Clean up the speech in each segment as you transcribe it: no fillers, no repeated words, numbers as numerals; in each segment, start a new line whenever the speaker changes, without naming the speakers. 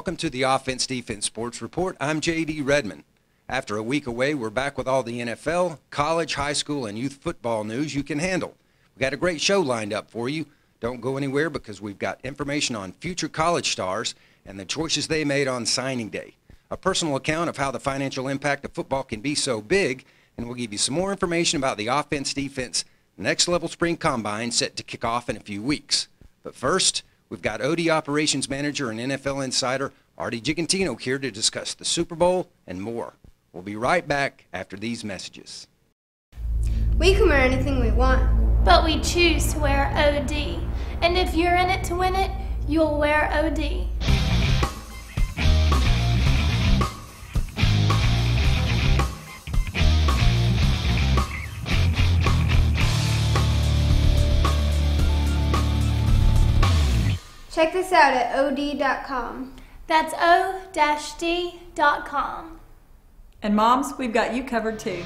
Welcome to the Offense Defense Sports Report. I'm J.D. Redmond. After a week away, we're back with all the NFL, college, high school, and youth football news you can handle. We've got a great show lined up for you. Don't go anywhere because we've got information on future college stars and the choices they made on signing day, a personal account of how the financial impact of football can be so big, and we'll give you some more information about the Offense Defense Next Level Spring Combine set to kick off in a few weeks. But first, we've got OD Operations Manager and NFL Insider Artie Gigantino here to discuss the Super Bowl and more. We'll be right back after these messages.
We can wear anything we want,
but we choose to wear OD. And if you're in it to win it, you'll wear OD.
Check this out at OD.com.
That's O-D.com.
And moms, we've got you covered too.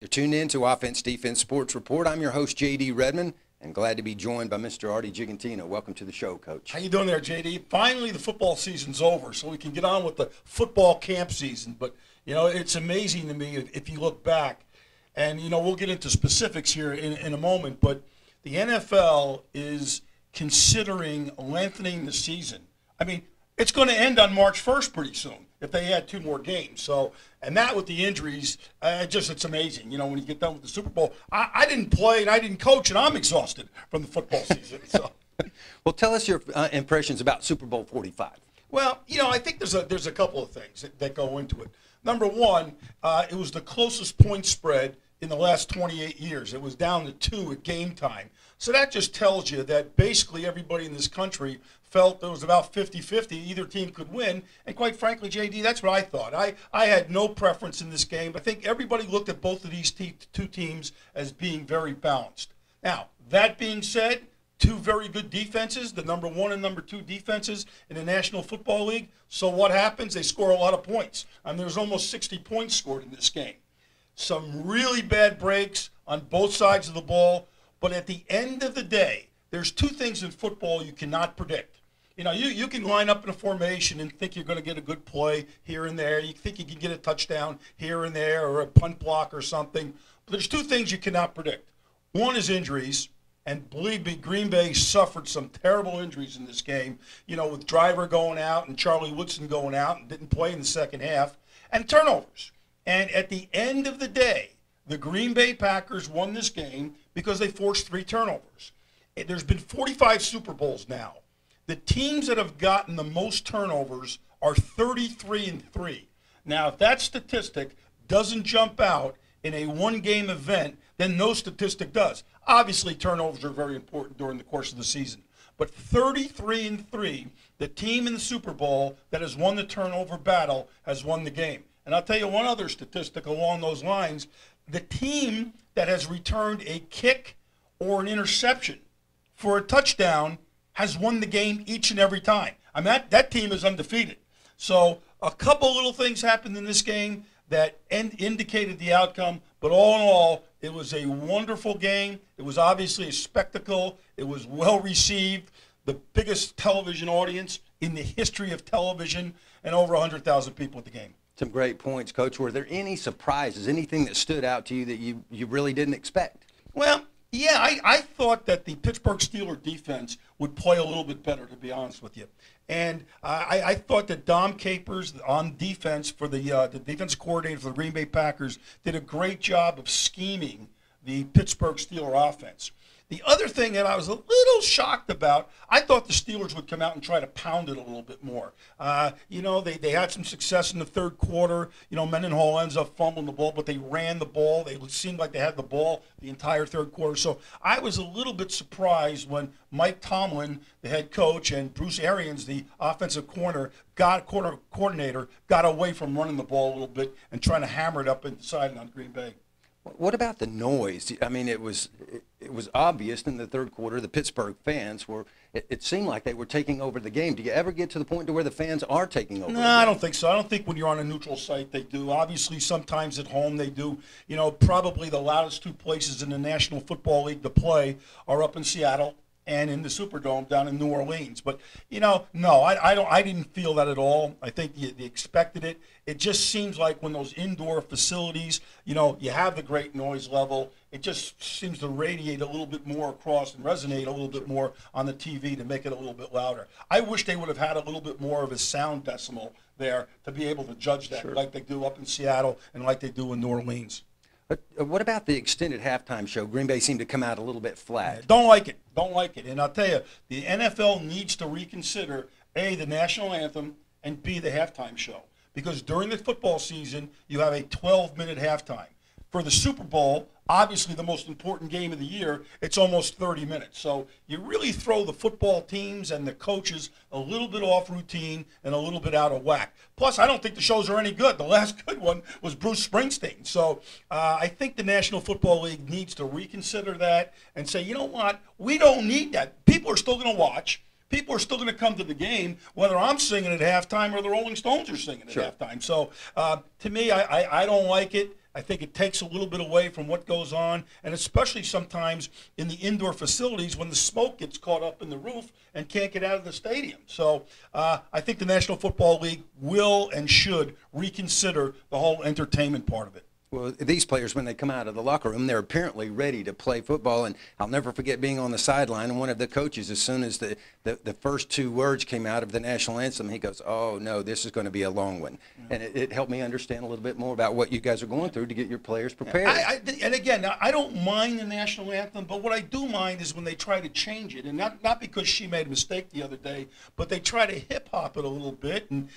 You're tuned in to Offense Defense Sports Report. I'm your host, J.D. Redmond, and glad to be joined by Mr. Artie Gigantino. Welcome to the show, Coach.
How you doing there, J.D.? Finally, the football season's over, so we can get on with the football camp season. But, you know, it's amazing to me if you look back, and, you know, we'll get into specifics here in a moment, but the NFL is considering lengthening the season. I mean, it's going to end on March 1st pretty soon if they add 2 more games. So, and that with the injuries, it's amazing. You know, when you get done with the Super Bowl, I didn't play and I didn't coach, and I'm exhausted from the football season. So,
well, tell us your impressions about Super Bowl 45.
Well, you know, I think there's a couple of things that go into it. Number one, it was the closest point spread in the last 28 years. It was down to 2 at game time. So that just tells you that basically everybody in this country felt it was about 50-50. Either team could win. And quite frankly, J.D., that's what I thought. I had no preference in this game. I think everybody looked at both of these 2 teams as being very balanced. Now, that being said, 2 very good defenses, the number 1 and number 2 defenses in the National Football League. So what happens? They score a lot of points. There's almost 60 points scored in this game. Some really bad breaks on both sides of the ball. But at the end of the day, there's 2 things in football you cannot predict. You know, you can line up in a formation and think you're going to get a good play here and there. You think you can get a touchdown here and there or a punt block or something. But there's 2 things you cannot predict. One is injuries. And believe me, Green Bay suffered some terrible injuries in this game, you know, with Driver going out and Charlie Woodson going out and didn't play in the second half, and turnovers. And at the end of the day, the Green Bay Packers won this game because they forced 3 turnovers. There's been 45 Super Bowls now. The teams that have gotten the most turnovers are 33-3. Now, if that statistic doesn't jump out in a 1-game event, then no statistic does. Obviously, turnovers are very important during the course of the season. But 33-3, the team in the Super Bowl that has won the turnover battle has won the game. And I'll tell you one other statistic along those lines. The team that has returned a kick or an interception for a touchdown has won the game each and every time. I mean, that team is undefeated. So a couple little things happened in this game that indicated the outcome. But all in all, it was a wonderful game. It was obviously a spectacle. It was well received. The biggest television audience in the history of television, and over 100,000 people at the game.
Some great points, Coach. Were there any surprises, anything that stood out to you that you really didn't expect?
Well, yeah, I thought that the Pittsburgh Steelers defense would play a little bit better, to be honest with you. And I thought that Dom Capers on defense for the defense coordinator for the Green Bay Packers did a great job of scheming the Pittsburgh Steelers offense. The other thing that I was a little shocked about, I thought the Steelers would come out and try to pound it a little bit more. You know, they had some success in the third quarter. You know, Mendenhall ends up fumbling the ball, but they ran the ball. They seemed like they had the ball the entire third quarter. So I was a little bit surprised when Mike Tomlin, the head coach, and Bruce Arians, the offensive coordinator, got away from running the ball a little bit and trying to hammer it up inside on Green Bay.
What about the noise? I mean, it was obvious in the third quarter. The Pittsburgh fans were. It seemed like they were taking over the game. Do you ever get to the point to where the fans are taking over?
No, I don't think so. I don't think when you're on a neutral site they do. Obviously, sometimes at home they do. You know, probably the loudest 2 places in the National Football League to play are up in Seattle and in the Superdome down in New Orleans. But, no, I didn't feel that at all. I think they expected it. It just seems like when those indoor facilities, you have the great noise level, it just seems to radiate a little bit more across and resonate a little bit more on the TV to make it a little bit louder. I wish they would have had a little bit more of a sound decimal there to be able to judge that, like they do up in Seattle and like they do in New Orleans.
But what about the extended halftime show? Green Bay seemed to come out a little bit flat.
Don't like it. And I'll tell you, the NFL needs to reconsider, A, the national anthem, and B, the halftime show. Because during the football season, you have a 12-minute halftime. For the Super Bowl, obviously the most important game of the year, it's almost 30 minutes. So you really throw the football teams and the coaches a little bit off routine and a little bit out of whack. Plus, I don't think the shows are any good. The last good one was Bruce Springsteen. So I think the National Football League needs to reconsider that and say, you know what, we don't need that. People are still going to watch. People are still going to come to the game, whether I'm singing at halftime or the Rolling Stones are singing at halftime. So to me, I don't like it. I think it takes a little bit away from what goes on, and especially sometimes in the indoor facilities when the smoke gets caught up in the roof and can't get out of the stadium. So I think the National Football League will and should reconsider the whole entertainment part of it.
Well, these players, when they come out of the locker room, they're apparently ready to play football. And I'll never forget being on the sideline, and one of the coaches, as soon as the first two words came out of the national anthem, he goes, "Oh, no, this is going to be a long one." And it helped me understand a little bit more about what you guys are going through to get your players prepared.
And again, I don't mind the national anthem, but what I do mind is when they try to change it. And not because she made a mistake the other day, but they try to hip-hop it a little bit. And,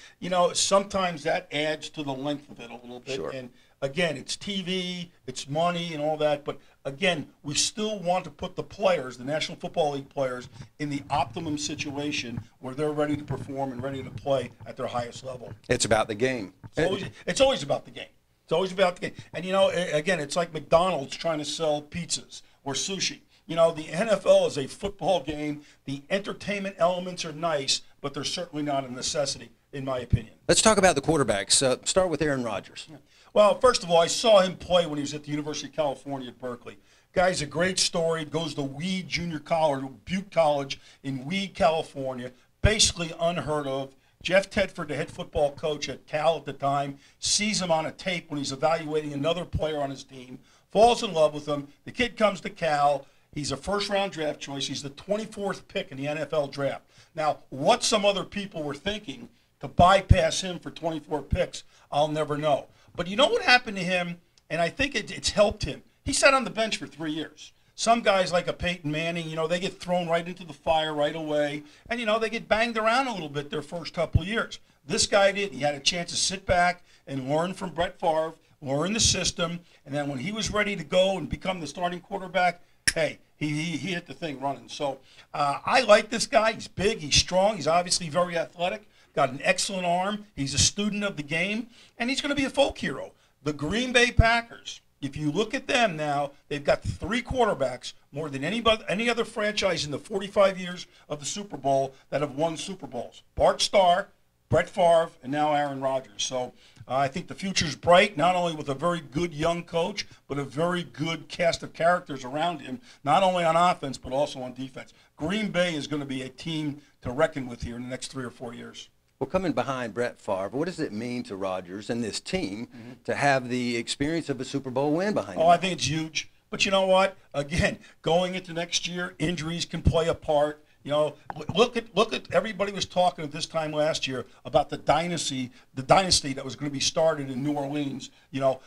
sometimes that adds to the length of it a little bit.
Sure.
And again, it's TV, it's money and all that, but again, we still want to put the players, the National Football League players, in the optimum situation where they're ready to perform and ready to play at their highest level.
It's about the game.
It's always about the game. It's always about the game. And, again, it's like McDonald's trying to sell pizzas or sushi. The NFL is a football game. The entertainment elements are nice, but they're certainly not a necessity, in my opinion.
Let's talk about the quarterbacks. Start with Aaron Rodgers.
Well, first of all, I saw him play when he was at the University of California at Berkeley. Guy's a great story. Goes to Weed Junior College, Butte College in Weed, California. Basically unheard of. Jeff Tedford, the head football coach at Cal at the time, sees him on a tape when he's evaluating another player on his team, falls in love with him. The kid comes to Cal. He's a first-round draft choice. He's the 24th pick in the NFL draft. Now, what some other people were thinking to bypass him for 24 picks, I'll never know. But you know what happened to him, and I think it's helped him. He sat on the bench for 3 years. Some guys like a Peyton Manning, they get thrown right into the fire right away, and, they get banged around a little bit their first couple of years. This guy did. He had a chance to sit back and learn from Brett Favre, learn the system, and then when he was ready to go and become the starting quarterback, hey, he hit the thing running. So I like this guy. He's big. He's strong. He's obviously very athletic. Got an excellent arm. He's a student of the game, and he's going to be a folk hero. The Green Bay Packers, if you look at them now, they've got 3 quarterbacks, more than any other franchise in the 45 years of the Super Bowl that have won Super Bowls. Bart Starr, Brett Favre, and now Aaron Rodgers. So I think the future's bright, not only with a very good young coach, but a very good cast of characters around him, not only on offense, but also on defense. Green Bay is going to be a team to reckon with here in the next 3 or 4 years.
Well, coming behind Brett Favre, what does it mean to Rodgers and this team to have the experience of a Super Bowl win behind him?
Oh, I think it's huge. But you know what? Again, going into next year, injuries can play a part. Look at everybody was talking at this time last year about the dynasty that was going to be started in New Orleans,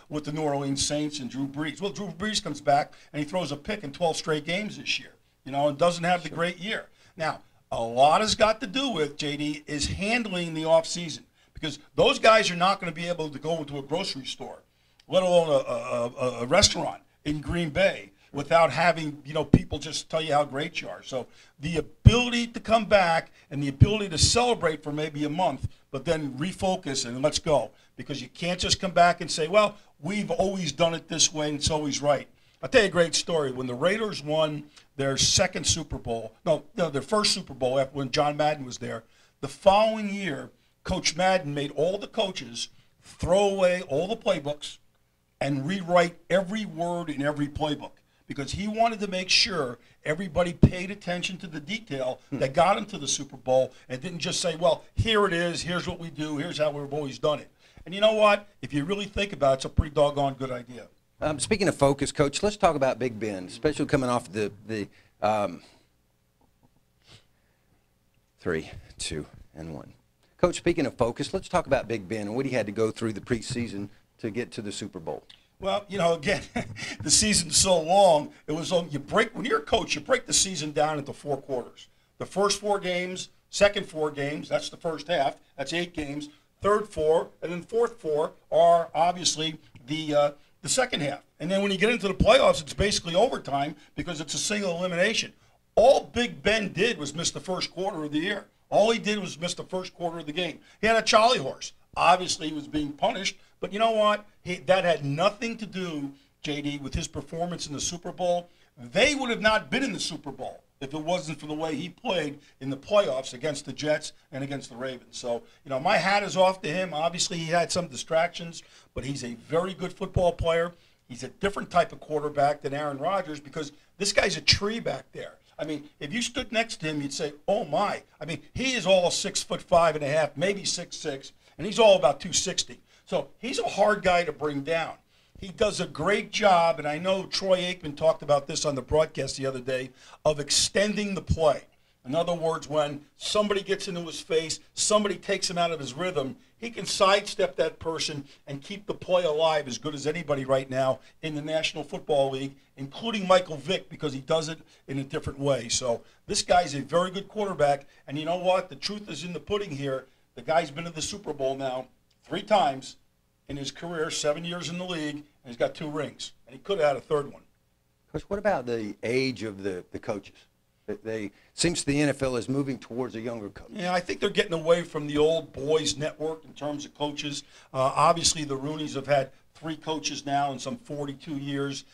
with the New Orleans Saints and Drew Brees. Well, Drew Brees comes back and he throws a pick in 12 straight games this year, and doesn't have the great year. Now, a lot has got to do with, JD, is handling the offseason, because those guys are not going to be able to go into a grocery store, let alone a restaurant in Green Bay, without having, people just tell you how great you are. So the ability to come back and the ability to celebrate for maybe a month, but then refocus and let's go. Because you can't just come back and say, well, we've always done it this way and it's always right. I'll tell you a great story. When the Raiders won their their first Super Bowl after when John Madden was there, the following year, Coach Madden made all the coaches throw away all the playbooks and rewrite every word in every playbook. because he wanted to make sure everybody paid attention to the detail that got him to the Super Bowl and didn't just say, well, here it is, here's what we do, here's how we've always done it. And you know what? If you really think about it, it's a pretty doggone good idea.
Speaking of focus, Coach, let's talk about Big Ben, especially coming off the 3, 2, and 1. Coach, speaking of focus, let's talk about Big Ben and what he had to go through the preseason to get to the Super Bowl.
Well, you know, again, the season's so long. It was when you're a coach, you break the season down into 4 quarters. The first 4 games, second 4 games, that's the first half. That's 8 games. Third 4, and then fourth 4 are obviously the second half. And then when you get into the playoffs, it's basically overtime because it's a single elimination. All Big Ben did was miss the first quarter of the year. All he did was miss the first quarter of the game. He had a Charlie horse. Obviously, he was being punished. But you know what? That had nothing to do, JD, with his performance in the Super Bowl. They would have not been in the Super Bowl if it wasn't for the way he played in the playoffs against the Jets and against the Ravens. So, you know, my hat is off to him. Obviously, he had some distractions, but he's a very good football player. He's a different type of quarterback than Aaron Rodgers because this guy's a tree back there. I mean, if you stood next to him, you'd say, oh, my. I mean, he is all 6'5.5", maybe 6'6", and he's all about 260. So he's a hard guy to bring down. He does a great job, and I know Troy Aikman talked about this on the broadcast the other day, of extending the play. In other words, when somebody gets into his face, somebody takes him out of his rhythm, he can sidestep that person and keep the play alive as good as anybody right now in the National Football League, including Michael Vick, because he does it in a different way. So this guy's a very good quarterback, and you know what? The truth is in the pudding here. The guy's been to the Super Bowl now 3 times in his career, 7 years in the league, and he's got 2 rings. And he could have had a 3rd one.
Coach, what about the age of the coaches? Seems the NFL is moving towards a younger coach.
Yeah, I think they're getting away from the old boys network in terms of coaches. Obviously, the Rooneys have had 3 coaches now in some 42 years.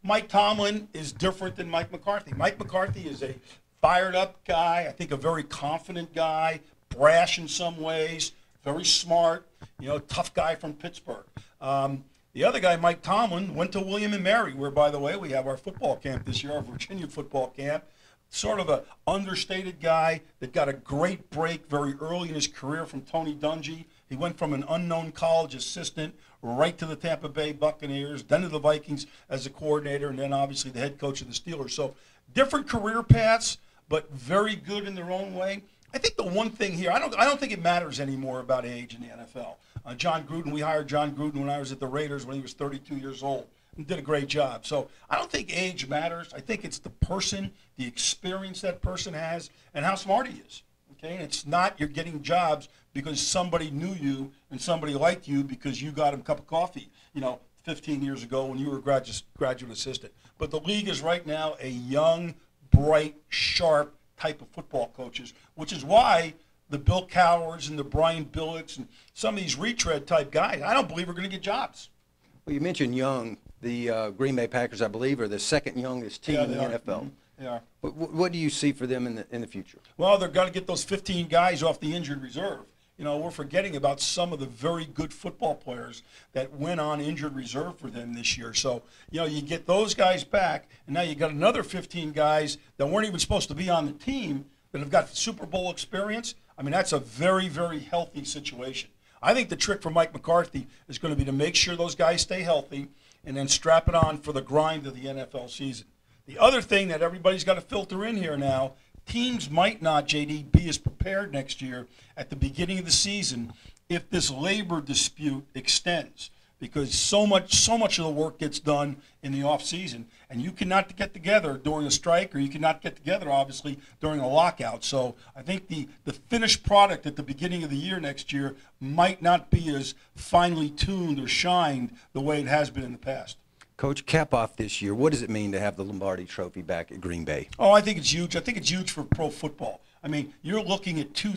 Mike Tomlin is different than Mike McCarthy. Mike McCarthy is a fired-up guy, I think a very confident guy, brash in some ways, very smart, you know, tough guy from Pittsburgh. The other guy, Mike Tomlin, went to William & Mary, where, by the way, we have our football camp this year, our Virginia football camp. Sort of an understated guy that got a great break very early in his career from Tony Dungy. He went from an unknown college assistant right to the Tampa Bay Buccaneers, then to the Vikings as a coordinator, and then obviously the head coach of the Steelers. So different career paths, but very good in their own way. I think the one thing here, I don't think it matters anymore about age in the NFL. John Gruden, we hired John Gruden when I was at the Raiders when he was 32 years old. And did a great job. So I don't think age matters. I think it's the person, the experience that person has, and how smart he is. Okay, and it's not you're getting jobs because somebody knew you and somebody liked you because you got him a cup of coffee, 15 years ago when you were a graduate assistant. But the league is right now a young, bright, sharp type of football coaches, which is why the Bill Cowards and the Brian Billets and some of these retread type guys, I don't believe are going to get jobs.
Well, you mentioned young. The Green Bay Packers, I believe, are the 2nd youngest team in the NFL.
Mm-hmm. They are.
What do you see for them in the future?
Well, they're going to get those 15 guys off the injured reserve. We're forgetting about some of the very good football players that went on injured reserve for them this year. So, you get those guys back, and now you got another 15 guys that weren't even supposed to be on the team that have got Super Bowl experience. I mean, that's a very, very healthy situation. I think the trick for Mike McCarthy is going to be to make sure those guys stay healthy and then strap it on for the grind of the NFL season. The other thing that everybody's got to filter in here now, teams might not, JD, be as prepared next year at the beginning of the season if this labor dispute extends, because so much of the work gets done in the off season, and you cannot get together during a strike, or you cannot get together, obviously, during a lockout. So I think the finished product at the beginning of the year next year might not be as finely tuned or shined the way it has been in the past.
Coach, cap off this year. What does it mean to have the Lombardi Trophy back at Green Bay?
Oh, I think it's huge. I think it's huge for pro football. I mean, you're looking at 2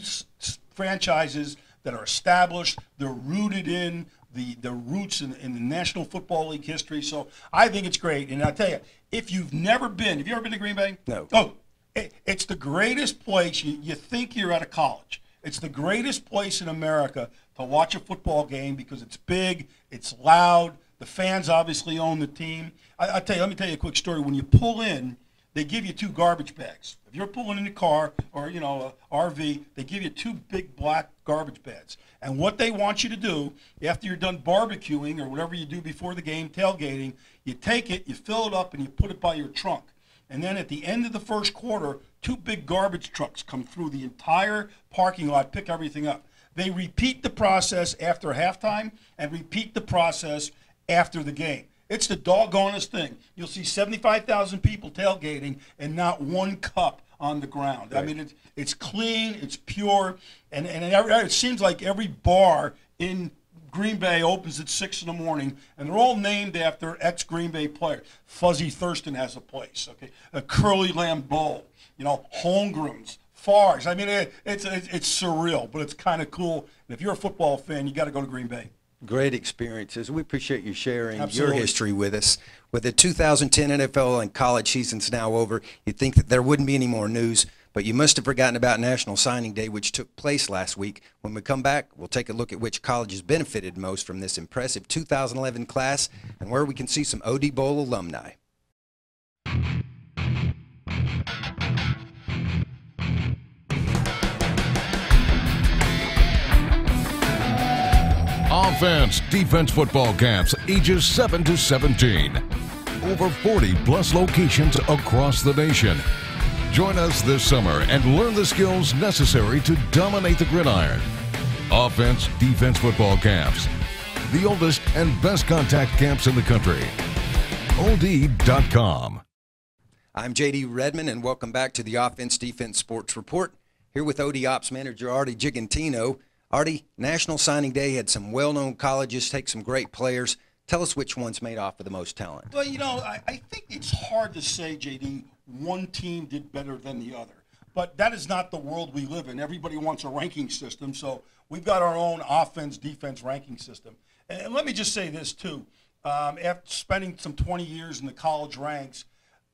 franchises that are established. They're rooted in the roots in the National Football League history. So I think it's great. And I'll tell you, if you've never been, have you ever been to Green Bay?
No.
Oh, it's the greatest place. You think you're at a college. It's the greatest place in America to watch a football game because it's big, it's loud, The fans obviously own the team. Let me tell you a quick story. When you pull in, they give you 2 garbage bags. If you're pulling in a car or, you know, a RV, they give you 2 big black garbage bags. And what they want you to do, after you're done barbecuing or whatever you do before the game, tailgating, you take it, you fill it up, and you put it by your trunk. And then at the end of the first quarter, 2 big garbage trucks come through the entire parking lot, pick everything up. They repeat the process after halftime and repeat the process after the game. It's the doggonest thing. You'll see 75,000 people tailgating and not 1 cup on the ground. Right. I mean, it's clean, it's pure, and it seems like every bar in Green Bay opens at 6 in the morning, and they're all named after ex-Green Bay players. Fuzzy Thurston has a place, okay? A Curly Lambeau, you know, Holmgrens, Favre. I mean, it's surreal, but it's kind of cool. And if you're a football fan, you got to go to Green Bay.
Great experiences. We appreciate you sharing
Absolutely.
your history with us. With the 2010 NFL and college seasons now over, you'd think that there wouldn't be any more news, but you must have forgotten about National Signing Day, which took place last week. When we come back, we'll take a look at which colleges benefited most from this impressive 2011 class and where we can see some OD Bowl alumni.
Offense, defense football camps, ages 7 to 17. Over 40-plus locations across the nation. Join us this summer and learn the skills necessary to dominate the gridiron. Offense, defense football camps. The oldest and best contact camps in the country. OD.com.
I'm J.D. Redmond, and welcome back to the Offense Defense Sports Report. Here with OD Ops Manager Artie Gigantino. Artie, National Signing Day had some well-known colleges take some great players. Tell us which ones made off with the most talent.
Well, you know, I think it's hard to say, JD, one team did better than the other. But that is not the world we live in. Everybody wants a ranking system, so we've got our own offense-defense ranking system. And let me just say this, too. After spending some 20 years in the college ranks,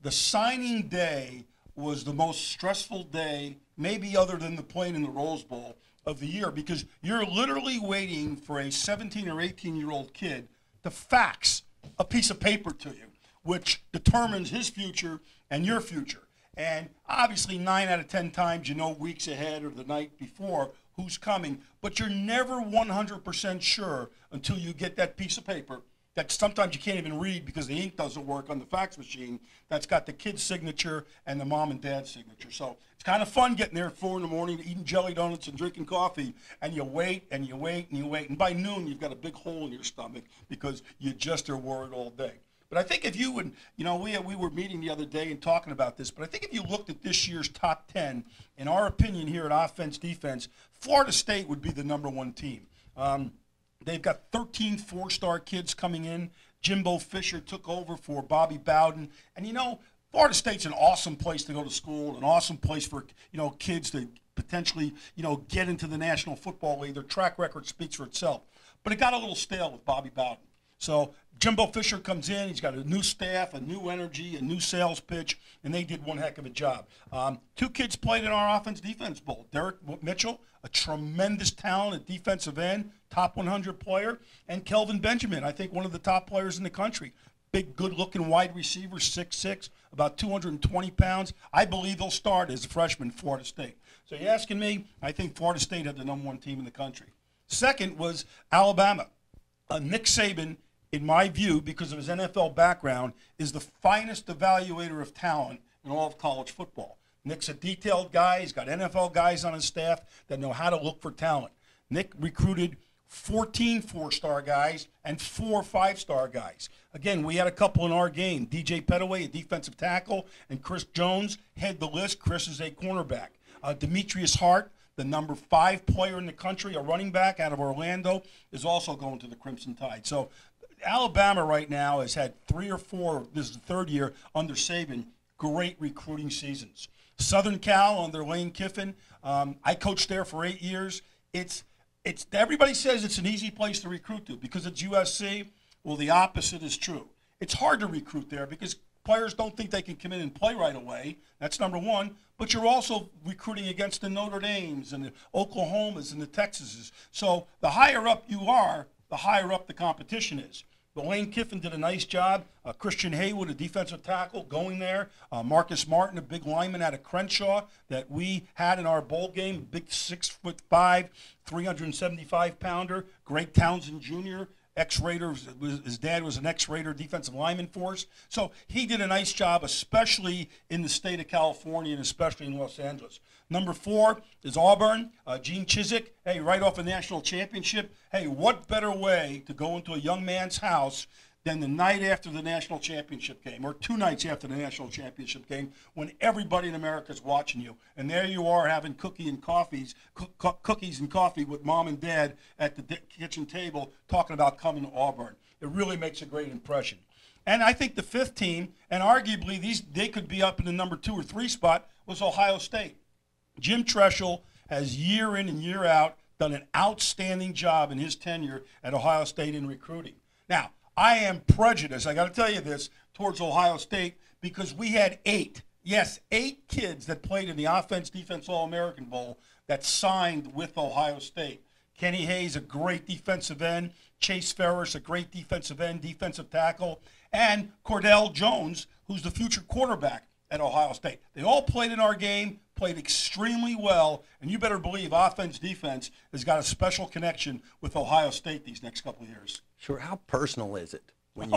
the signing day was the most stressful day, maybe other than the playing in the Rose Bowl, of the year, because you're literally waiting for a 17 or 18-year-old kid to fax a piece of paper to you, which determines his future and your future. And obviously 9 out of 10 times you know weeks ahead or the night before who's coming, but you're never 100% sure until you get that piece of paper that sometimes you can't even read because the ink doesn't work on the fax machine, that's got the kid's signature and the mom and dad's signature. So it's kind of fun getting there at 4 in the morning, eating jelly donuts and drinking coffee, and you wait and you wait and you wait. And by noon, you've got a big hole in your stomach because you just are worried all day. But I think if you would, you know, we were meeting the other day and talking about this, but I think if you looked at this year's top 10, in our opinion here at Offense Defense, Florida State would be the #1 team. They've got 13 four-star kids coming in. Jimbo Fisher took over for Bobby Bowden. And, you know, Florida State's an awesome place to go to school, an awesome place for, you know, kids to potentially, you know, get into the National Football League. Their track record speaks for itself. But it got a little stale with Bobby Bowden. So Jimbo Fisher comes in. He's got a new staff, a new energy, a new sales pitch, and they did one heck of a job. 2 kids played in our offense-defense bowl. Derek Mitchell, a tremendous talent at defensive end, top 100 player, and Kelvin Benjamin, I think one of the top players in the country. Big, good-looking wide receiver, 6'6", about 220 pounds. I believe he'll start as a freshman at Florida State. So you're asking me, I think Florida State had the #1 team in the country. Second was Alabama. Nick Saban, in my view, because of his NFL background, is the finest evaluator of talent in all of college football. Nick's a detailed guy. He's got NFL guys on his staff that know how to look for talent. Nick recruited 14 four-star guys and 4 5-star guys. Again, we had a couple in our game. DJ Pettaway, a defensive tackle, and Chris Jones head the list. Chris is a cornerback. Demetrius Hart, the #5 player in the country, a running back out of Orlando, is also going to the Crimson Tide. So Alabama right now has had 3 or 4, this is the 3rd year under Saban, great recruiting seasons. Southern Cal under Lane Kiffin, I coached there for 8 years. It's everybody says it's an easy place to recruit to because it's USC. Well, the opposite is true. It's hard to recruit there because players don't think they can come in and play right away. That's #1. But you're also recruiting against the Notre Dames and the Oklahomas and the Texases. So the higher up you are, the higher up the competition is. But Lane Kiffin did a nice job. Christian Haywood, a defensive tackle, going there. Marcus Martin, a big lineman out of Crenshaw that we had in our bowl game, a big 6'5", 375-pounder. Greg Townsend Jr., ex-Raider. His dad was an ex-Raider defensive lineman for us. So he did a nice job, especially in the state of California and especially in Los Angeles. Number 4 is Auburn, Gene Chizik. Hey, right off a national championship. Hey, what better way to go into a young man's house than the night after the national championship game, or 2 nights after the national championship game, when everybody in America is watching you. And there you are having cookies and coffee with mom and dad at the kitchen table talking about coming to Auburn. It really makes a great impression. And I think the 5th team, and arguably they could be up in the number 2 or 3 spot, was Ohio State. Jim Treshel has year in and year out done an outstanding job in his tenure at Ohio State in recruiting. Now, I am prejudiced, I got to tell you this, towards Ohio State because we had 8 kids that played in the Offense-Defense All-American Bowl that signed with Ohio State. Kenny Hayes, a great defensive end. Chase Ferris, a great defensive end, defensive tackle. And Cordell Jones, who's the future quarterback at Ohio State. They all played in our game, played extremely well, and you better believe offense-defense has got a special connection with Ohio State these next couple of years.
Sure. How personal is it
when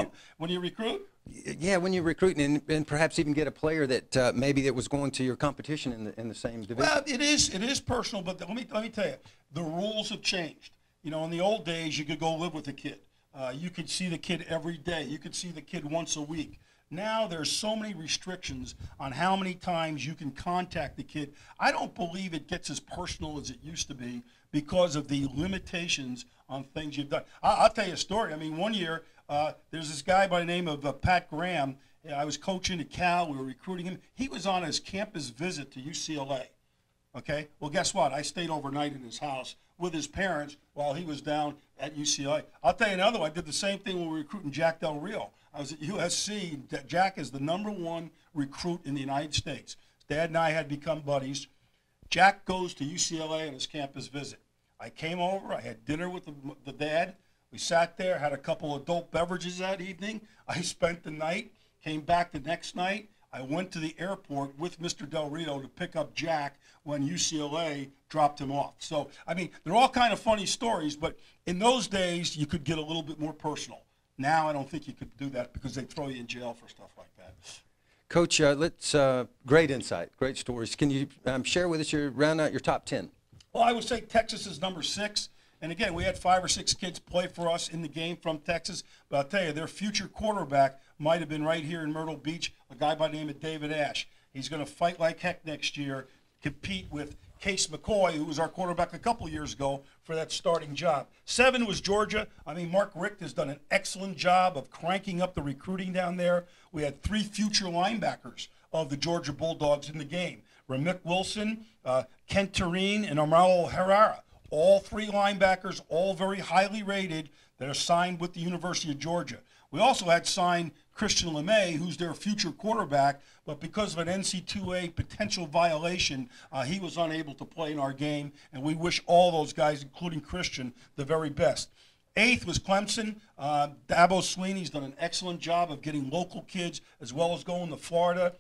you recruit?
Yeah, when you recruit and perhaps even get a player that maybe that was going to your competition in the same division.
Well, it is personal, but let me tell you, the rules have changed. You know, in the old days, you could go live with a kid. You could see the kid every day. You could see the kid once a week. Now there's so many restrictions on how many times you can contact the kid. I don't believe it gets as personal as it used to be because of the limitations on things you've done. I'll tell you a story. I mean, one year, there's this guy by the name of Pat Graham. I was coaching at Cal. We were recruiting him. He was on his campus visit to UCLA. Okay? Well, guess what? I stayed overnight in his house with his parents while he was down at UCLA. I'll tell you another one. I did the same thing when we were recruiting Jack Del Rio. I was at USC. Jack is the #1 recruit in the United States. His dad and I had become buddies. Jack goes to UCLA on his campus visit. I came over. I had dinner with the dad. We sat there, had a couple of adult beverages that evening. I spent the night, came back the next night. I went to the airport with Mr. Del Rio to pick up Jack when UCLA dropped him off. So, I mean, they're all kind of funny stories, but in those days, you could get a little bit more personal. Now I don't think you could do that because they throw you in jail for stuff like that.
Coach, great insight, great stories. Can you share with us round out your top 10?
Well, I would say Texas is number 6. And again, we had 5 or 6 kids play for us in the game from Texas. But I'll tell you, their future quarterback might have been right here in Myrtle Beach, a guy by the name of David Ash. He's going to fight like heck next year, compete with Case McCoy, who was our quarterback a couple years ago, for that starting job. 7 was Georgia. I mean, Mark Richt has done an excellent job of cranking up the recruiting down there. We had 3 future linebackers of the Georgia Bulldogs in the game. Ramik Wilson, Kent Tureen, and Amaro Herrera. All 3 linebackers, all very highly rated, that are signed with the University of Georgia. We also had signed Christian LeMay, who's their future quarterback, but because of an NC2A potential violation, he was unable to play in our game, and we wish all those guys, including Christian, the very best. 8th was Clemson. Dabo Sweeney's done an excellent job of getting local kids as well as going to Florida.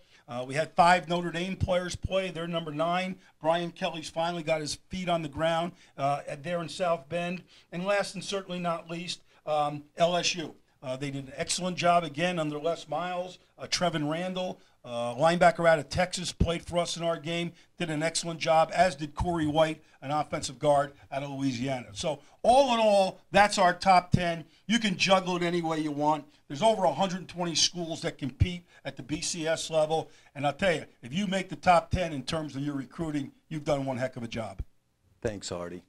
We had 5 Notre Dame players play. They're number 9. Brian Kelly's finally got his feet on the ground there in South Bend. And last and certainly not least, LSU. They did an excellent job again under Les Miles. Trevin Randall, linebacker out of Texas, played for us in our game, did an excellent job, as did Corey White, an offensive guard out of Louisiana. So all in all, that's our top 10. You can juggle it any way you want. There's over 120 schools that compete at the BCS level. And I'll tell you, if you make the top 10 in terms of your recruiting, you've done one heck of a job.
Thanks, Artie.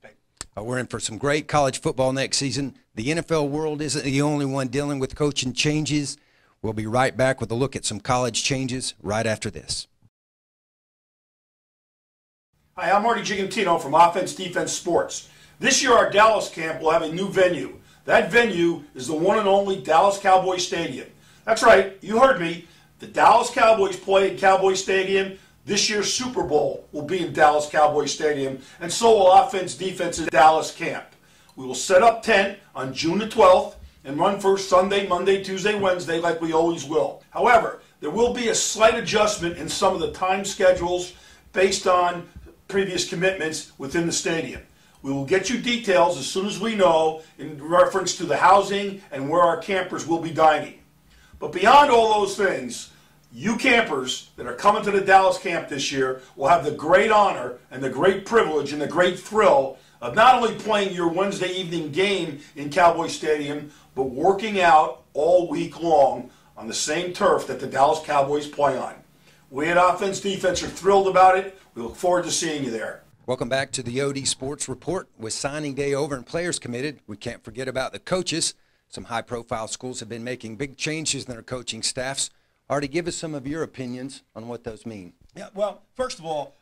We're in for some great college football next season. The NFL world isn't the only one dealing with coaching changes. We'll be right back with a look at some college changes right after this.
Hi, I'm Marty Gigantino from Offense Defense Sports. This year our Dallas camp will have a new venue. That venue is the one and only Dallas Cowboys Stadium. That's right, you heard me. The Dallas Cowboys play at Cowboy Stadium. This year's Super Bowl will be in Dallas Cowboy Stadium, and so will Offense Defense at Dallas camp. We will set up tent on June the 12th, and run first Sunday, Monday, Tuesday, Wednesday like we always will. However, there will be a slight adjustment in some of the time schedules based on previous commitments within the stadium. We will get you details as soon as we know in reference to the housing and where our campers will be dining. But beyond all those things, you campers that are coming to the Dallas camp this year will have the great honor and the great privilege and the great thrill of not only playing your Wednesday evening game in Cowboy Stadium, but working out all week long on the same turf that the Dallas Cowboys play on. We at Offense Defense are thrilled about it. We look forward to seeing you there.
Welcome back to the OD Sports Report. With signing day over and players committed, we can't forget about the coaches. Some high-profile schools have been making big changes in their coaching staffs. Artie, give us some of your opinions on what those mean.
Yeah, well, first of all,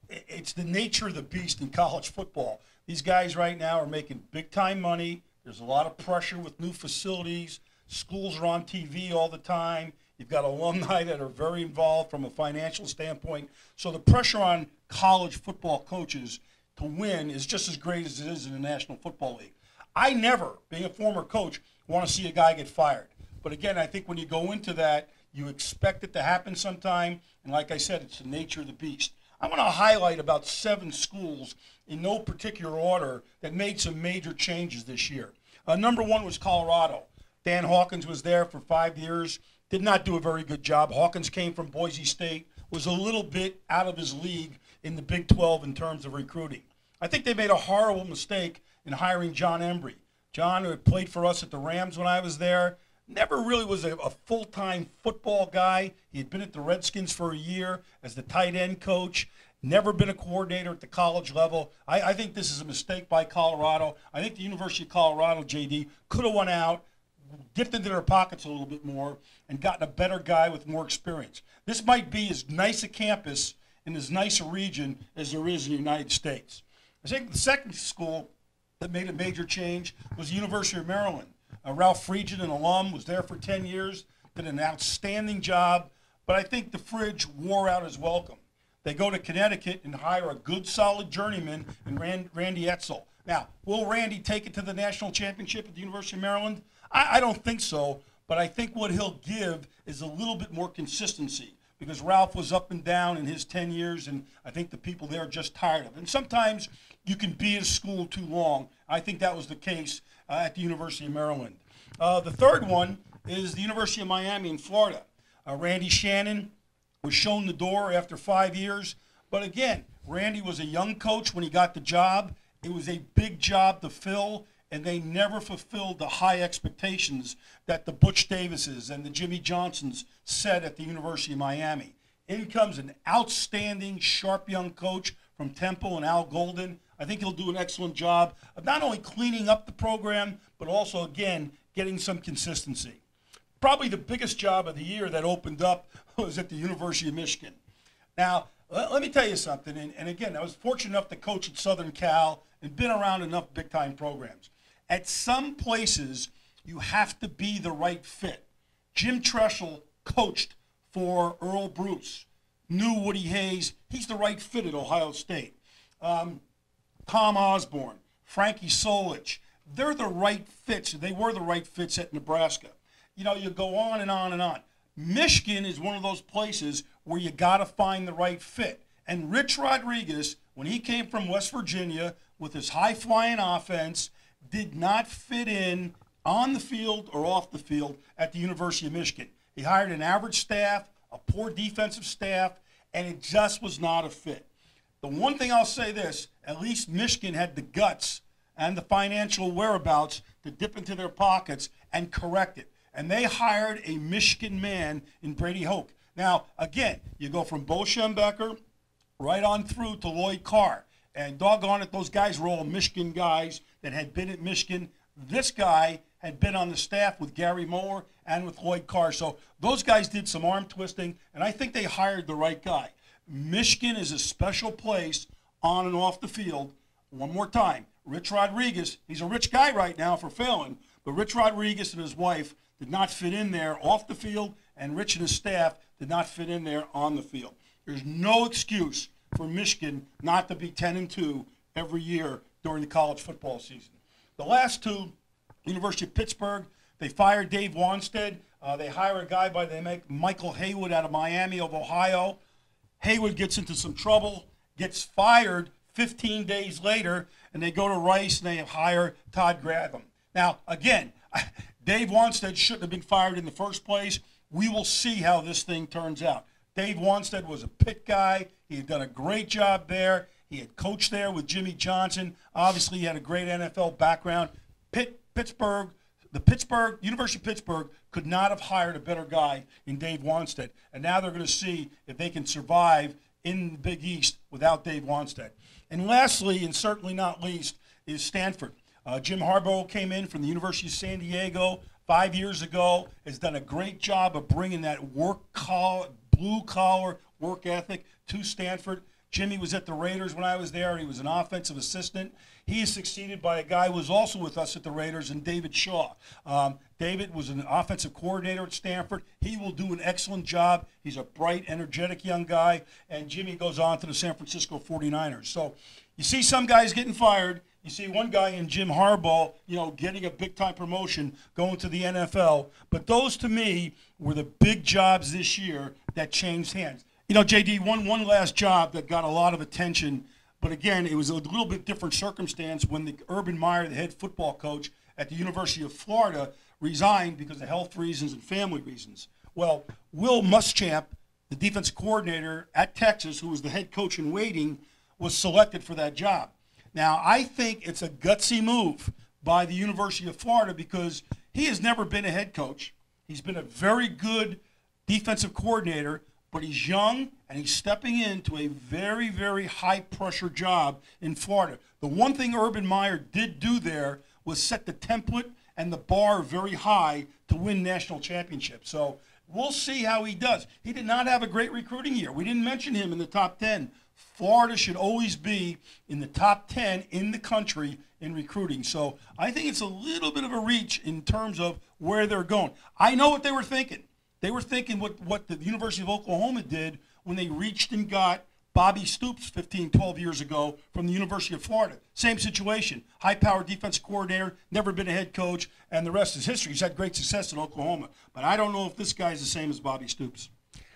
it's the nature of the beast in college football. These guys right now are making big-time money. There's a lot of pressure with new facilities. Schools are on TV all the time. You've got alumni that are very involved from a financial standpoint. So the pressure on college football coaches to win is just as great as it is in the National Football League. I never, being a former coach, want to see a guy get fired. But again, I think when you go into that, you expect it to happen sometime. And like I said, it's the nature of the beast. I want to highlight about 7 schools in no particular order that made some major changes this year. Number 1 was Colorado. Dan Hawkins was there for 5 years. Did not do a very good job. Hawkins came from Boise State, was a little bit out of his league in the Big 12 in terms of recruiting. I think they made a horrible mistake in hiring John Embry. John, who had played for us at the Rams when I was there, never really was a full-time football guy. He had been at the Redskins for a year as the tight end coach, never been a coordinator at the college level. I think this is a mistake by Colorado. I think the University of Colorado, JD, could have won out, dipped into their pockets a little bit more, and gotten a better guy with more experience. This might be as nice a campus in as nice a region as there is in the United States. I think the second school that made a major change was the University of Maryland. Ralph Friedgen, an alum, was there for 10 years, did an outstanding job, but I think the fridge wore out his welcome. They go to Connecticut and hire a good, solid journeyman in Randy Edsall. Now, will Randy take it to the national championship at the University of Maryland? I don't think so, but I think what he'll give is a little bit more consistency because Ralph was up and down in his 10 years, and I think the people there are just tired of it. And sometimes you can be at a school too long. I think that was the case at the University of Maryland. The third one is the University of Miami in Florida. Randy Shannon was shown the door after 5 years. But again, Randy was a young coach when he got the job. It was a big job to fill, and they never fulfilled the high expectations that the Butch Davises and the Jimmy Johnsons set at the University of Miami. In comes an outstanding, sharp young coach from Temple and Al Golden. I think he'll do an excellent job of not only cleaning up the program, but also, again, getting some consistency. Probably the biggest job of the year that opened up was at the University of Michigan. Now, let me tell you something, and again, I was fortunate enough to coach at Southern Cal and been around enough big-time programs. At some places, you have to be the right fit. Jim Tressel coached for Earl Bruce, knew Woody Hayes. He's the right fit at Ohio State. Tom Osborne, Frankie Solich, they're the right fits. They were the right fits at Nebraska. You know, you go on and on and on. Michigan is one of those places where you got to find the right fit. And Rich Rodriguez, when he came from West Virginia with his high-flying offense, did not fit in on the field or off the field at the University of Michigan. He hired an average staff, a poor defensive staff, and it just was not a fit. The one thing I'll say this, at least Michigan had the guts and the financial whereabouts to dip into their pockets and correct it. And they hired a Michigan man in Brady Hoke. Now, again, you go from Bo Schembechler right on through to Lloyd Carr. And doggone it, those guys were all Michigan guys that had been at Michigan. This guy had been on the staff with Gary Moore and with Lloyd Carr. So those guys did some arm twisting, and I think they hired the right guy. Michigan is a special place on and off the field. One more time, Rich Rodriguez, he's a rich guy right now for failing, but Rich Rodriguez and his wife did not fit in there off the field, and Rich and his staff did not fit in there on the field. There's no excuse for Michigan not to be 10-2 every year during the college football season. The last two University of Pittsburgh, they fired Dave Wanstead. They hire a guy by the name of Michael Haywood out of Miami of Ohio. Haywood gets into some trouble, gets fired 15 days later, and they go to Rice and they hire Todd Grantham. Now, again, Dave Wanstead shouldn't have been fired in the first place. We will see how this thing turns out. Dave Wanstead was a Pitt guy. He had done a great job there. He had coached there with Jimmy Johnson. Obviously, he had a great NFL background. University of Pittsburgh could not have hired a better guy in Dave Wanstead. And now they're going to see if they can survive in the Big East without Dave Wanstead. And lastly, and certainly not least, is Stanford. Jim Harbaugh came in from the University of San Diego 5 years ago, has done a great job of bringing that blue-collar work ethic to Stanford. Jimmy was at the Raiders when I was there. He was an offensive assistant. He is succeeded by a guy who was also with us at the Raiders, and David Shaw. David was an offensive coordinator at Stanford. He will do an excellent job. He's a bright, energetic young guy, and Jimmy goes on to the San Francisco 49ers. So you see some guys getting fired. You see one guy in Jim Harbaugh, getting a big-time promotion, going to the NFL. But those, to me, were the big jobs this year that changed hands. JD, one last job that got a lot of attention, but again, it was a little bit different circumstance when Urban Meyer, the head football coach at the University of Florida, resigned because of health reasons and family reasons. Well, Will Muschamp, the defensive coordinator at Texas, who was the head coach in waiting, was selected for that job. Now, I think it's a gutsy move by the University of Florida because he has never been a head coach. He's been a very good defensive coordinator, but he's young and he's stepping into a very, very high-pressure job in Florida. The one thing Urban Meyer did do there was set the template and the bar very high to win national championships. So we'll see how he does. He did not have a great recruiting year. We didn't mention him in the top 10. Florida should always be in the top 10 in the country in recruiting. So I think it's a little bit of a reach in terms of where they're going. I know what they were thinking. They were thinking what the University of Oklahoma did when they reached and got Bobby Stoops 15, 12 years ago from the University of Florida. Same situation. High-powered defensive coordinator, never been a head coach, and the rest is history. He's had great success in Oklahoma. But I don't know if this guy's the same as Bobby Stoops.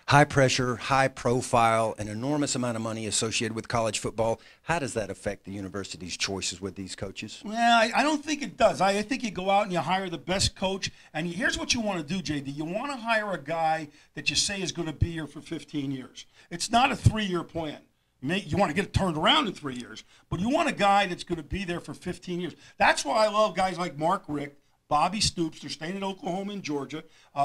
High pressure, high profile, an enormous amount of money associated with college football. How does that affect the university's choices with these coaches?
Well, I don't think it does. I think you go out and you hire the best coach. And here's what you want to do, JD. You want to hire a guy that you say is going to be here for 15 years. It's not a 3-year plan. You want to get it turned around in 3 years. But you want a guy that's going to be there for 15 years. That's why I love guys like Mark Richt, Bobby Stoops, they're staying in Oklahoma and Georgia,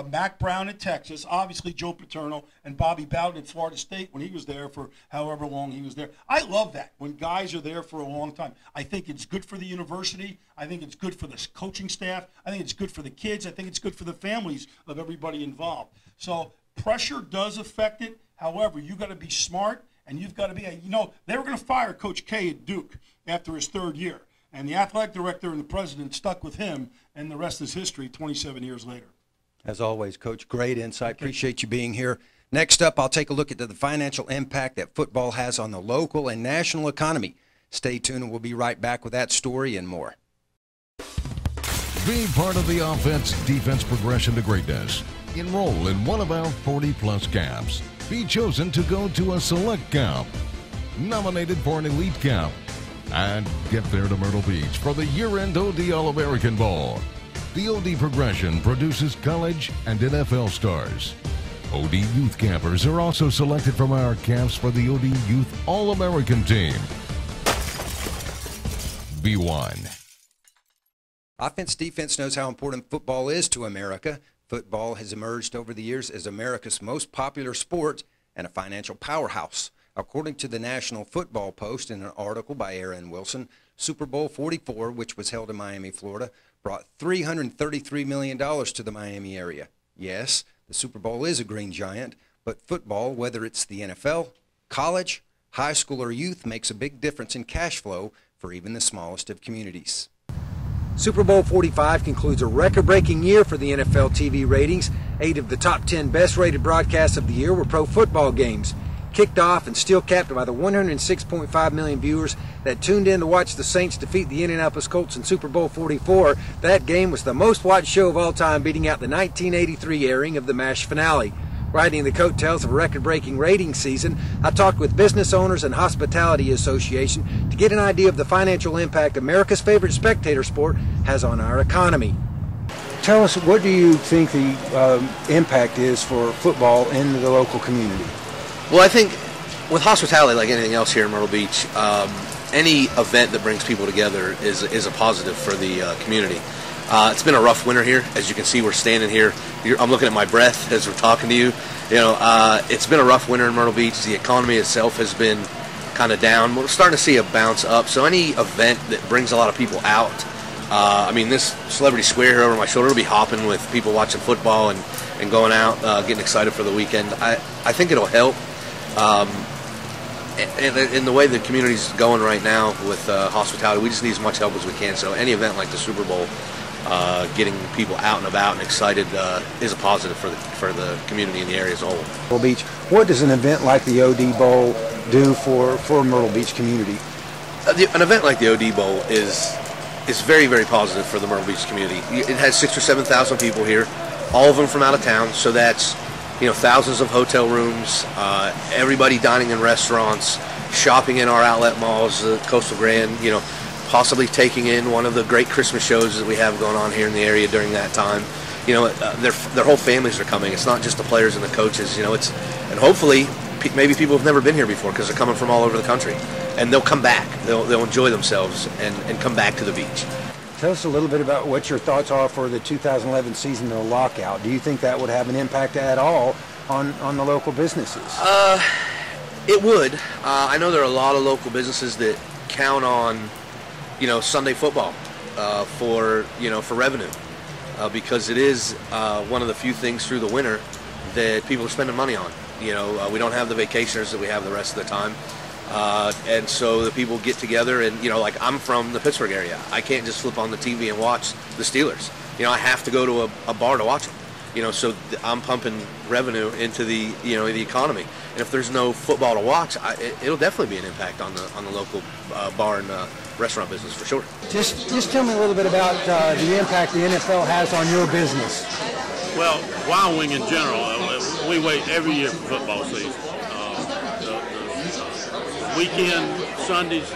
Mack Brown at Texas, obviously Joe Paterno, and Bobby Bowden at Florida State when he was there for however long he was there. I love that, when guys are there for a long time. I think it's good for the university. I think it's good for the coaching staff. I think it's good for the kids. I think it's good for the families of everybody involved. So pressure does affect it. However, you've got to be smart, and you've got to be, they were going to fire Coach K at Duke after his 3rd year. And the athletic director and the president stuck with him, and the rest is history 27 years later.
As always, Coach, great insight. Appreciate you being here. Next up, I'll take a look at the financial impact that football has on the local and national economy. Stay tuned, and we'll be right back with that story and more.
Be part of the offense-defense progression to greatness. Enroll in one of our 40-plus camps. Be chosen to go to a select camp. Nominated for an elite camp. And get there to Myrtle Beach for the year-end OD All-American Bowl. The OD progression produces college and NFL stars. OD youth campers are also selected from our camps for the OD Youth All-American team. Be one.
Offense-defense knows how important football is to America. Football has emerged over the years as America's most popular sport and a financial powerhouse. According to the National Football Post in an article by Aaron Wilson, Super Bowl 44, which was held in Miami, Florida, brought $333 million to the Miami area. Yes, the Super Bowl is a green giant, but football, whether it's the NFL, college, high school, or youth, makes a big difference in cash flow for even the smallest of communities. Super Bowl 45 concludes a record-breaking year for the NFL TV ratings. 8 of the top 10 best-rated broadcasts of the year were pro football games. kicked off and still capped by the 106.5 million viewers that tuned in to watch the Saints defeat the Indianapolis Colts in Super Bowl 44. That game was the most watched show of all time, beating out the 1983 airing of the MASH finale. Riding the coattails of a record-breaking ratings season, I talked with business owners and Hospitality Association to get an idea of the financial impact America's favorite spectator sport has on our economy. Tell us, what do you think the impact is for football in the local community?
Well, I think with hospitality, like anything else here in Myrtle Beach, any event that brings people together is a positive for the community. It's been a rough winter here. As you can see, we're standing here. I'm looking at my breath as we're talking to you. It's been a rough winter in Myrtle Beach. The economy itself has been kind of down. We're starting to see a bounce up. So any event that brings a lot of people out, this Celebrity Square here over my shoulder will be hopping with people watching football and going out, getting excited for the weekend. I think it'll help. In the way the community's going right now with hospitality, we just need as much help as we can. So any event like the Super Bowl, getting people out and about and excited is a positive for the community in the area as a whole.
Myrtle Beach, what does an event like the OD Bowl do for Myrtle Beach community?
An event like the OD Bowl is very, very positive for the Myrtle Beach community. It has 6,000 or 7,000 people here, all of them from out of town. So that's thousands of hotel rooms, everybody dining in restaurants, shopping in our outlet malls, Coastal Grand, possibly taking in one of the great Christmas shows that we have going on here in the area during that time. Their whole families are coming. It's not just the players and the coaches. And hopefully maybe people have never been here before because they're coming from all over the country, and they'll come back. They'll enjoy themselves and come back to the beach.
Tell us a little bit about what your thoughts are for the 2011 season of the lockout. Do you think that would have an impact at all on the local businesses?
It would. I know there are a lot of local businesses that count on Sunday football for revenue because it is one of the few things through the winter that people are spending money on. We don't have the vacationers that we have the rest of the time. And so the people get together and, like I'm from the Pittsburgh area. I can't just flip on the TV and watch the Steelers. I have to go to a bar to watch them. So I'm pumping revenue into the, the economy. And if there's no football to watch, it'll definitely be an impact on the local bar and restaurant business for sure.
Just tell me a little bit about the impact the NFL has on your business.
Well, Wild Wing in general, we wait every year for football season. Weekend, Sundays,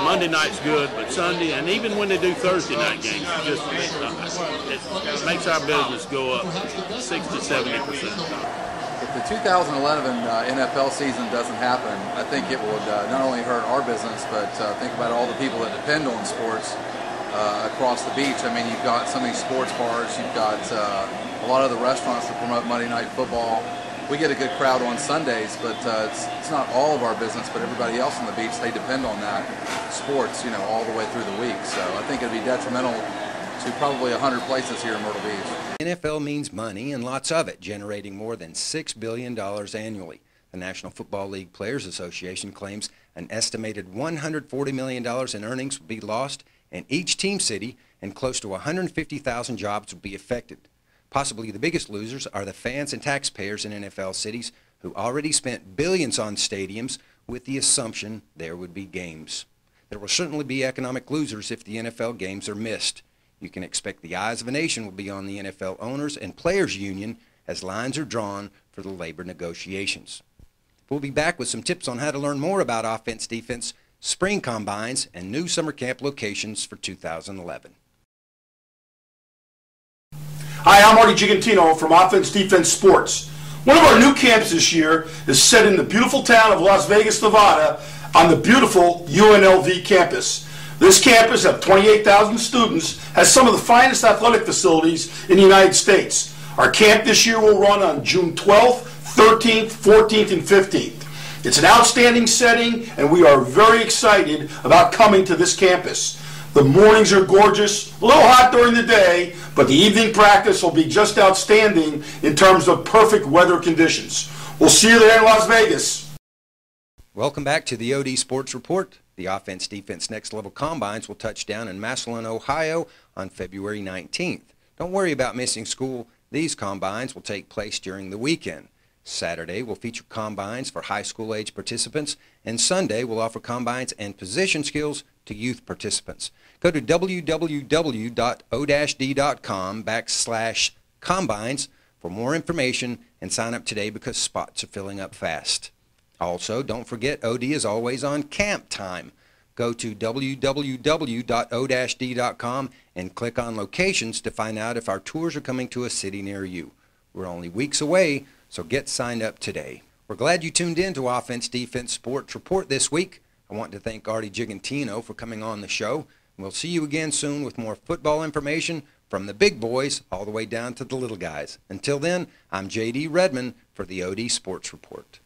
Monday night's good, but Sunday, and even when they do Thursday night games, it makes our business go up 60-70%.
If the 2011 NFL season doesn't happen, I think it would not only hurt our business, but think about all the people that depend on sports across the beach. You've got so many sports bars, you've got a lot of the restaurants that promote Monday Night Football. We get a good crowd on Sundays, but it's not all of our business, but everybody else on the beach, they depend on that sports, all the way through the week. So I think it'd be detrimental to probably 100 places here in Myrtle Beach.
NFL means money, and lots of it, generating more than $6 billion annually. The National Football League Players Association claims an estimated $140 million in earnings will be lost in each team city, and close to 150,000 jobs will be affected. Possibly the biggest losers are the fans and taxpayers in NFL cities who already spent billions on stadiums with the assumption there would be games. There will certainly be economic losers if the NFL games are missed. You can expect the eyes of a nation will be on the NFL owners and players union as lines are drawn for the labor negotiations. We'll be back with some tips on how to learn more about offense, defense, spring combines, and new summer camp locations for 2011.
Hi, I'm Marty Gigantino from Offense Defense Sports. One of our new camps this year is set in the beautiful town of Las Vegas, Nevada, on the beautiful UNLV campus. This campus of 28,000 students has some of the finest athletic facilities in the United States. Our camp this year will run on June 12th, 13th, 14th, and 15th. It's an outstanding setting, and we are very excited about coming to this campus. The mornings are gorgeous, a little hot during the day, but the evening practice will be just outstanding in terms of perfect weather conditions. We'll see you there in Las Vegas.
Welcome back to the OD Sports Report. The Offense Defense Next Level Combines will touch down in Massillon, Ohio on February 19th. Don't worry about missing school. These combines will take place during the weekend. Saturday will feature combines for high school age participants, and Sunday will offer combines and position skills to youth participants. Go to www.o-d.com/combines for more information and sign up today because spots are filling up fast. Also, don't forget OD is always on camp time. Go to www.o-d.com and click on locations to find out if our tours are coming to a city near you. We're only weeks away, so get signed up today. We're glad you tuned in to Offense Defense Sports Report this week. I want to thank Artie Gigantino for coming on the show. We'll see you again soon with more football information from the big boys all the way down to the little guys. Until then, I'm J.D. Redmond for the OD Sports Report.